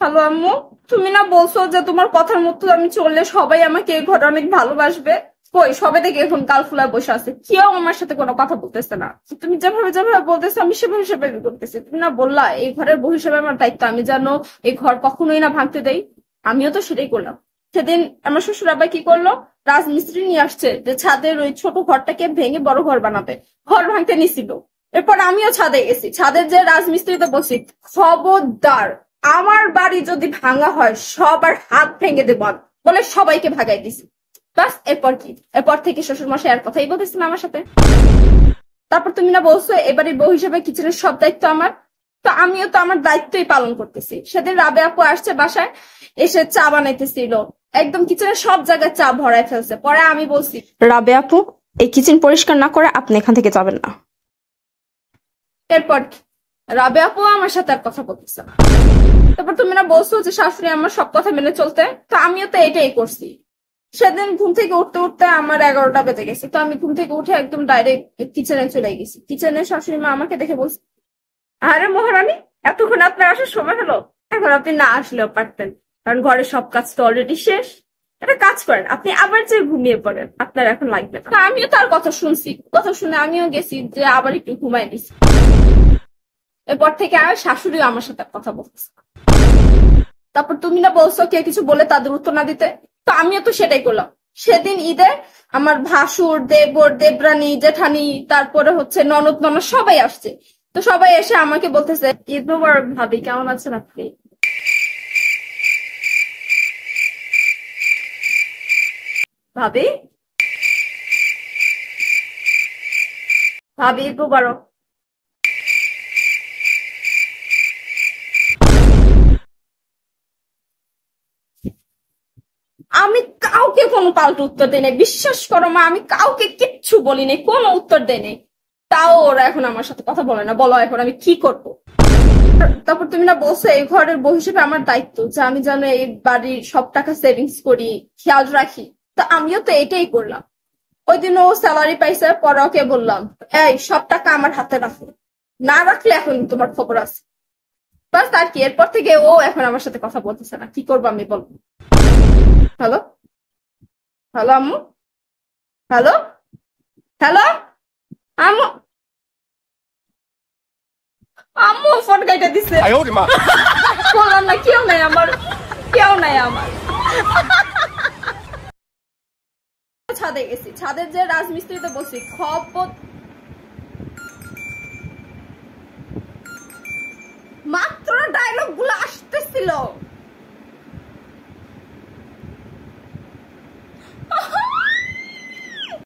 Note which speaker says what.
Speaker 1: Hello আম্মু, তুমি না বলছো যে তোমার কথার মতো আমি চললে সবাই আমাকে এই ঘরে অনেক ভালোবাসবে। কই সবাই দেখে এখন গাল ফুলায় বসে আছে, কেউ আমার সাথে কোনো কথা বলতেছে না। তুমি যেভাবে যেভাবে বলতেছো আমি সেভাবে সেভাবে করতেছি। তুমি না বললা এই ঘরের বউ হিসেবে আমার দায়িত্ব, আমি যেন এই ঘর কখনোই না ভাঙতে দেই। আমিও তো সেটাই করলাম। সেদিন আমার শ্বশুর আবার কি করলো, রাজমিস্ত্রি নিয়ে আসছে যে ছাদের ওই ছোট ঘরটাকে ভেঙে বড় ঘর বানাবে, ঘর ভাঙতে নিছিল। এরপর আমিও ছাদে গেছি, ছাদের যে রাজমিস্ত্রিতে বসি, খবরদার আমার বাড়ি যদি ভাঙা হয় সবার হাত ভেঙে দেব বলে সবাইকে ভাগাই দিছি। বাস এরপর কি, এরপর থেকে শ্বশুর মশাই আর কথাই বলতেছেন আমার সাথে। তারপর তুমি না বলছো এবারে বউ হিসেবে কিচেনের সব দায়িত্ব আমার, তো আমিও তো আমার দায়িত্বই পালন করতেছি। সেদিন রাবে আপু আসছে বাসায়, এসে চা বানাইতেছিল, একদম কিচেনের সব জায়গায় চা ভরাই ফেলছে। পরে আমি বলছি, রাবে আপু এই কিচেন পরিষ্কার না করে আপনি এখান থেকে যাবেন না। এরপর রাবে আপু আমার সাথে আর কথা বলতেছে না। তারপর তুমি না বলছো যে শাশুড়ি আমার সব কথা মেনে চলতে, তো আমিও তো এটাই করছি। সেদিন ঘুম থেকে উঠতে উঠতে আমার 11টা বেজে গেছে, তো আমি ঘুম থেকে উঠে একদম ডাইরেক্ট কিচেনে চলে গেছি। কিচেনে শাশুড়ি মা আমাকে দেখে বলছে, আরে মহারানী এতক্ষণ আপনার আসার সময় হলো, এখন আপনি না আসলেও পারতেন, কারণ ঘরের সব কাজ তো অলরেডি শেষ। একটা কাজ করেন, আপনি আবার যে ঘুমিয়ে পড়েন, আপনার এখন লাগবে না। আমিও তার কথা শুনছি, কথা শুনে আমিও গেছি যে আবার একটু ঘুমাই দিছি। এরপর থেকে আর শাশুড়িও আমার সাথে কথা বলতেছে। তারপর তুমি না বলছো কেউ কিছু বলে তাদের উত্তর না দিতে, তো আমিও তো সেটাই করলাম। সেদিন ঈদে আমার ভাসুর, দেবর, দেবরানী, জেঠানি, তারপরে হচ্ছে ননদ ননদ সবাই আসছে। তো সবাই এসে আমাকে বলতেছে, ঈদ মোবারক ভাবি, কেমন আছেন আপনি? ভাবি, ভাবি ঈদ মোবারক। আমি কাউকে কোনো পাল্টা উত্তর দেই নাই, বিশ্বাস করো মা, আমি কাউকে কিচ্ছু বলি নাই, কোনো উত্তর দেই নাই। তাও ওরা এখন আমার সাথে কথা বলে না। বলো এখন আমি কি করব? তারপর তুমি না বলছো এই ঘরের বউ হিসেবে আমার দায়িত্ব যে আমি যেন এই বাড়ির সব টাকা সেভিংস করি, খেয়াল রাখি। তো আমিও তো এটাই করলাম। ওই দিন ও স্যালারি পাইছে, পরে ওকে বললাম, এই সব টাকা আমার হাতে রাখো, না রাখলে এখন তোমার খবর আছে। বাস আর কি, এরপর থেকে ও এখন আমার সাথে কথা বলতেছে না। কি করবো আমি, বলো? হ্যালো, হ্যালো আম্মু, হ্যালো, হ্যালো আম্মু, আম্মু ফোন কেটে দিছে। বললাম না কেউ নাই আমার, কেউ নাই আমার। ছাদে গেছি, ছাদের যে রাজমিস্ত্রিতে বসি, খবর মাত্র ডায়লগ গুলো আসতেছিল